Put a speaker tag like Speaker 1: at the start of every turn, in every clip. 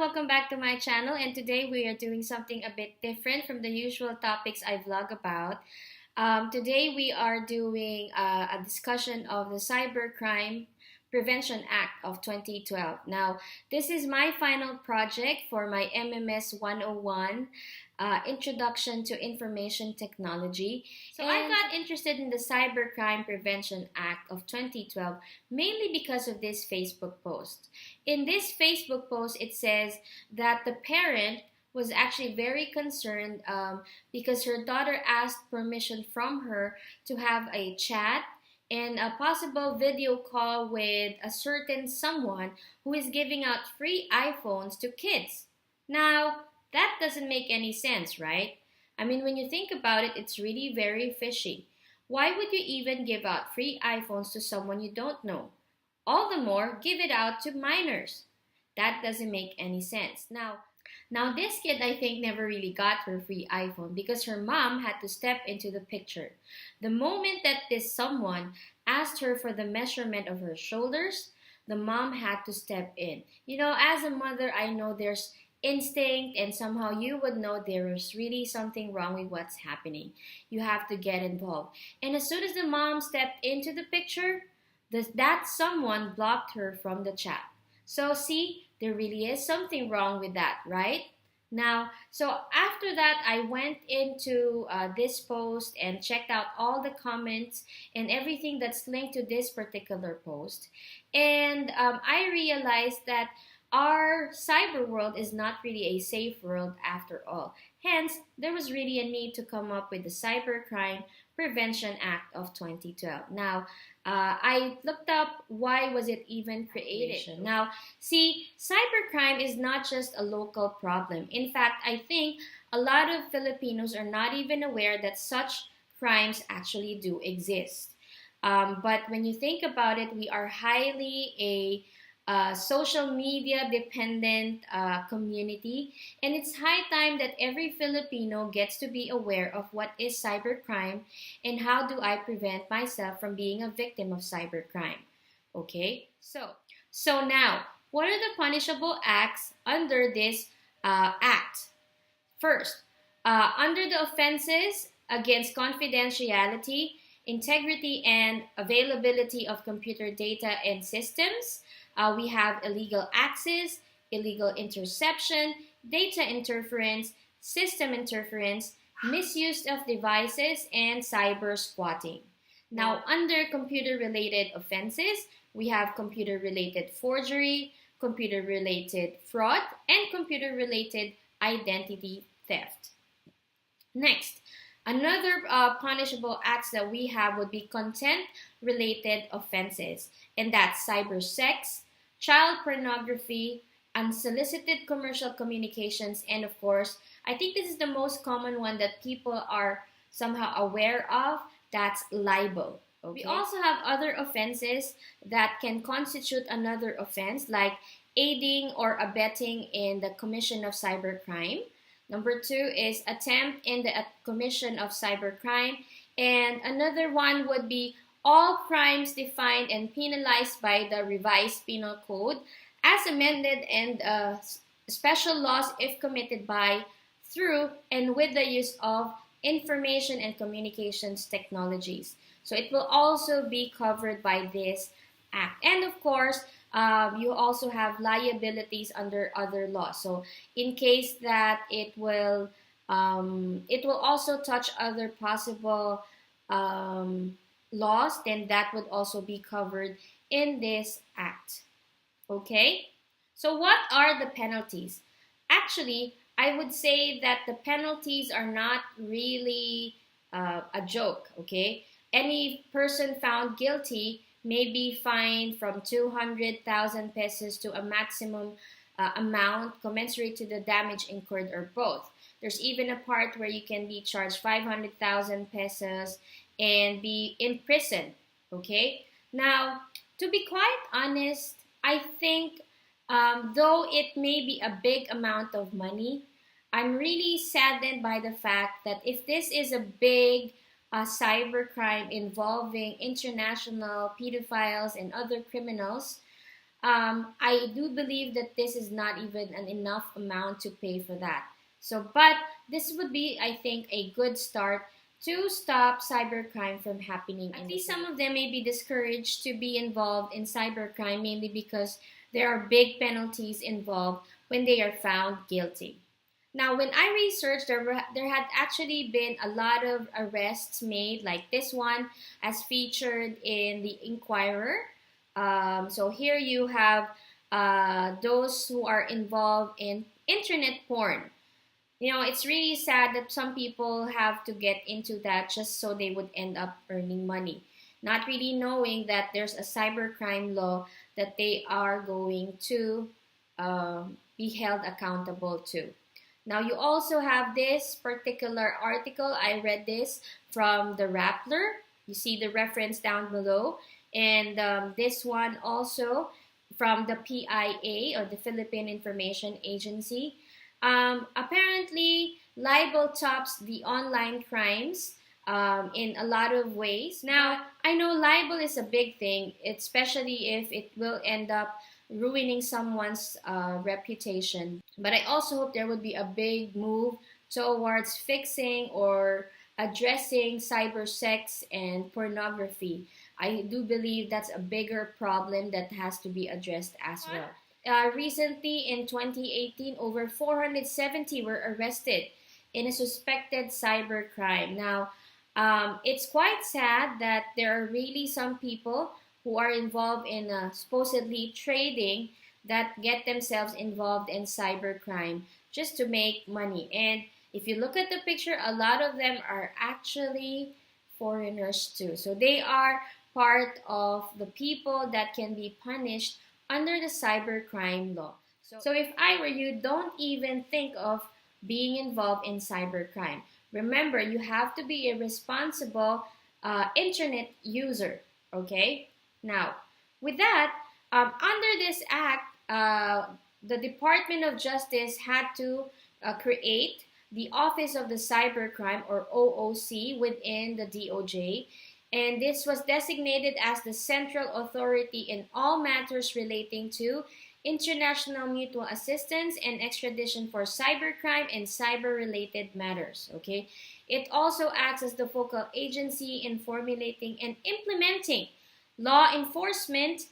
Speaker 1: welcome back to my channel, and today we are doing something a bit different from the usual topics I vlog about. Today we are doing a discussion of the Cybercrime Prevention Act of 2012. Now, this is my final project for my MMS 101 Introduction to Information Technology. So I got interested in the Cybercrime Prevention Act of 2012 mainly because of this Facebook post. In this Facebook post, it says that the parent was actually very concerned because her daughter asked permission from her to have a chat and a possible video call with a certain someone who is giving out free iPhones to kids. Now, that doesn't make any sense, right? I mean, when you think about it, it's really very fishy. Why would you even give out free iPhones to someone you don't know? All the more, give it out to minors. That doesn't make any sense. Now this kid, I think, never really got her free iPhone because her mom had to step into the picture. The moment that this someone asked her for the measurement of her shoulders, the mom had to step in. You know, as a mother, I know there's instinct and somehow you would know there is really something wrong with what's happening. You have to get involved. And as soon as the mom stepped into the picture, that someone blocked her from the chat. So see, there really is something wrong with that, right? Now, so after that, I went into this post and checked out all the comments and everything that's linked to this particular post. And I realized that our cyber world is not really a safe world after all. Hence, there was really a need to come up with the Cybercrime Prevention Act of 2012. Now, I looked up why was it even created. Now, see, cybercrime is not just a local problem. In fact, I think a lot of Filipinos are not even aware that such crimes actually do exist. But when you think about it, we are highly a social media dependent community, and it's high time that every Filipino gets to be aware of what is cybercrime and how do I prevent myself from being a victim of cybercrime. Okay, so now, what are the punishable acts under this act? First, under the offenses against confidentiality, integrity, and availability of computer data and systems, we have illegal access, illegal interception, data interference, system interference, misuse of devices, and cyber squatting. Now, under computer-related offenses, we have computer-related forgery, computer-related fraud, and computer-related identity theft. Next, another punishable acts that we have would be content-related offenses, and that's cyber sex, child pornography, unsolicited commercial communications, and of course, I think this is the most common one that people are somehow aware of, that's libel. Okay. We also have other offenses that can constitute another offense, like aiding or abetting in the commission of cybercrime. Number 2 is attempt in the commission of cybercrime. And another one would be all crimes defined and penalized by the revised penal code as amended, and special laws if committed by, through, and with the use of information and communications technologies. So it will also be covered by this act. And of course, you also have liabilities under other laws. So in case that it will also touch other possible laws, then that would also be covered in this act. Okay? So what are the penalties? Actually, I would say that the penalties are not really a joke, okay? Any person found guilty may be fined from 200,000 pesos to a maximum amount commensurate to the damage incurred or both. There's even a part where you can be charged 500,000 pesos and be imprisoned, okay? Now, to be quite honest, I think though it may be a big amount of money, I'm really saddened by the fact that if this is a big cybercrime involving international pedophiles and other criminals, I do believe that this is not even an enough amount to pay for that. So, but this would be, I think, a good start to stop cybercrime from happening. At least some of them may be discouraged to be involved in cybercrime, mainly because there are big penalties involved when they are found guilty. Now, when I researched, there had actually been a lot of arrests made, like this one, as featured in the Inquirer. So here you have those who are involved in internet porn. You know, it's really sad that some people have to get into that just so they would end up earning money, not really knowing that there's a cybercrime law that they are going to be held accountable to. Now, you also have this particular article. I read this from the Rappler. You see the reference down below. And this one also from the PIA, or the Philippine Information Agency. Apparently, libel tops the online crimes in a lot of ways. Now, I know libel is a big thing, especially if it will end up ruining someone's reputation. But I also hope there would be a big move towards fixing or addressing cyber sex and pornography. I do believe that's a bigger problem that has to be addressed as well. Recently, in 2018, over 470 were arrested in a suspected cybercrime. Now, it's quite sad that there are really some people who are involved in supposedly trading that get themselves involved in cybercrime just to make money. And if you look at the picture, a lot of them are actually foreigners too. So they are part of the people that can be punished under the cybercrime law. So if I were you, don't even think of being involved in cybercrime. Remember, you have to be a responsible internet user, okay? Now, with that, under this act, the Department of Justice had to create the Office of the Cybercrime, or OOC, within the DOJ. And this was designated as the central authority in all matters relating to international mutual assistance and extradition for cybercrime and cyber-related matters. Okay, it also acts as the focal agency in formulating and implementing law enforcement,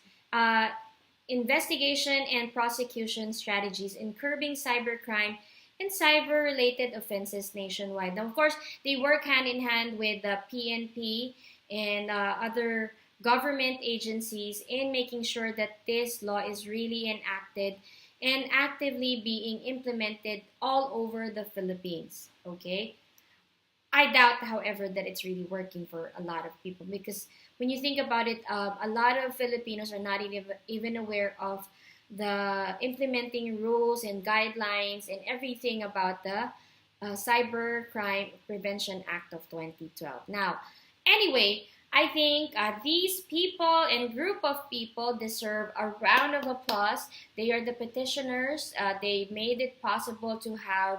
Speaker 1: investigation, and prosecution strategies in curbing cybercrime and cyber-related offenses nationwide. Now, of course, they work hand in hand with the PNP and other government agencies in making sure that this law is really enacted and actively being implemented all over the Philippines. Okay? I doubt, however, that it's really working for a lot of people, because when you think about it, a lot of Filipinos are not even aware of the implementing rules and guidelines and everything about the Cybercrime Prevention Act of 2012. Now, anyway, I think these people and group of people deserve a round of applause. They are the petitioners. They made it possible to have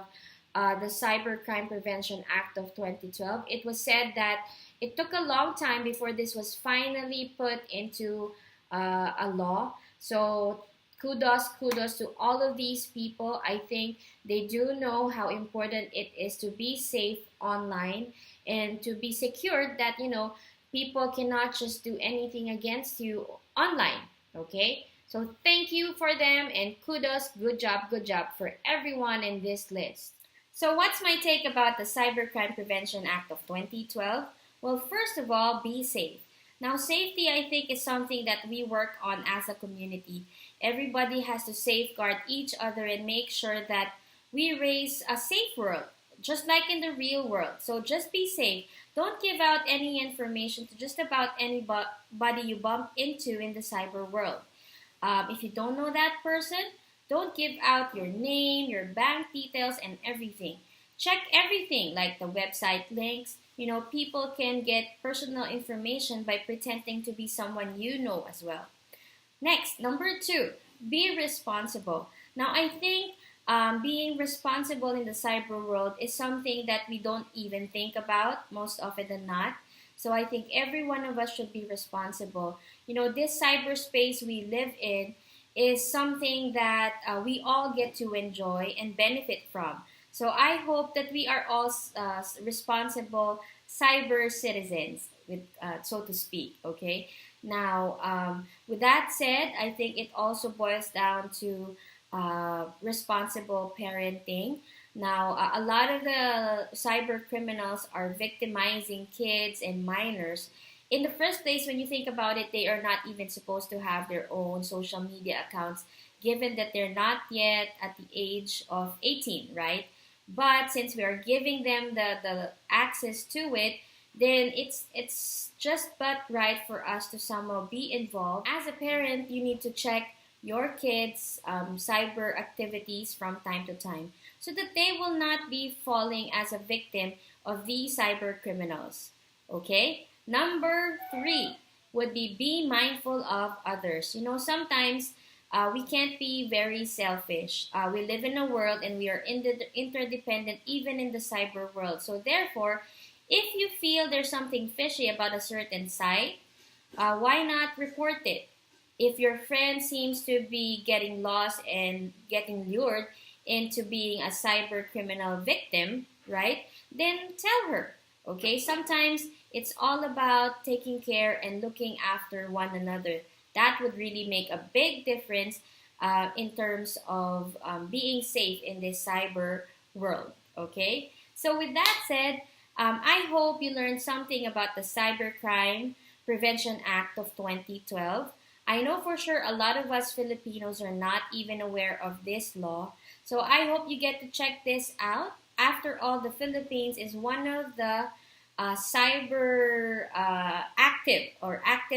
Speaker 1: the Cybercrime Prevention Act of 2012. It was said that it took a long time before this was finally put into a law. So kudos to all of these people. I think they do know how important it is to be safe online and to be secured that, people cannot just do anything against you online. Okay? So thank you for them, and kudos, good job for everyone in this list. So what's my take about the Cybercrime Prevention Act of 2012? Well, first of all, be safe. Now, safety, I think, is something that we work on as a community. Everybody has to safeguard each other and make sure that we raise a safe world, just like in the real world. So just be safe. Don't give out any information to just about anybody you bump into in the cyber world. If you don't know that person, don't give out your name, your bank details, and everything. Check everything, like the website links. People can get personal information by pretending to be someone you know as well. Next, number 2, be responsible. Now, I think being responsible in the cyber world is something that we don't even think about most often than not. So I think every one of us should be responsible. This cyberspace we live in is something that we all get to enjoy and benefit from. So I hope that we are all responsible cyber citizens, with so to speak. Okay. Now, with that said, I think it also boils down to responsible parenting. Now, a lot of the cyber criminals are victimizing kids and minors. In the first place, when you think about it, they are not even supposed to have their own social media accounts, given that they're not yet at the age of 18, right? But since we are giving them the access to it, then it's just but right for us to somehow be involved. As a parent, you need to check your kids' cyber activities from time to time so that they will not be falling as a victim of these cyber criminals. Okay? Number three would be mindful of others. You know, sometimes we can't be very selfish. We live in a world and we are interdependent even in the cyber world. So therefore, if you feel there's something fishy about a certain site, why not report it? If your friend seems to be getting lost and getting lured into being a cyber criminal victim, right? Then tell her. Okay? Sometimes it's all about taking care and looking after one another. That would really make a big difference in terms of being safe in this cyber world. Okay? So with that said, I hope you learned something about the Cybercrime Prevention Act of 2012. I know for sure a lot of us Filipinos are not even aware of this law. So I hope you get to check this out. After all, the Philippines is one of the cyber active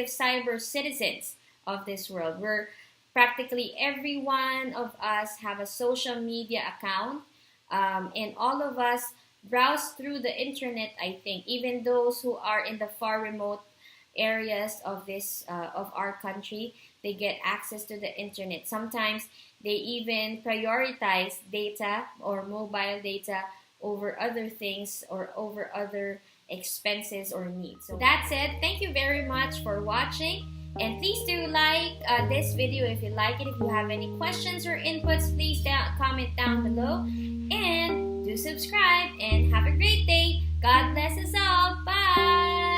Speaker 1: cyber citizens of this world. Where practically every one of us have a social media account, and all of us browse through the internet. I think even those who are in the far remote areas of this of our country, they get access to the internet. Sometimes they even prioritize data or mobile data over other things or over other expenses or needs. So that said, thank you very much for watching, and please do like this video if you like it. If you have any questions or inputs, please comment down below, and do subscribe, and have a great day. God bless us all. Bye.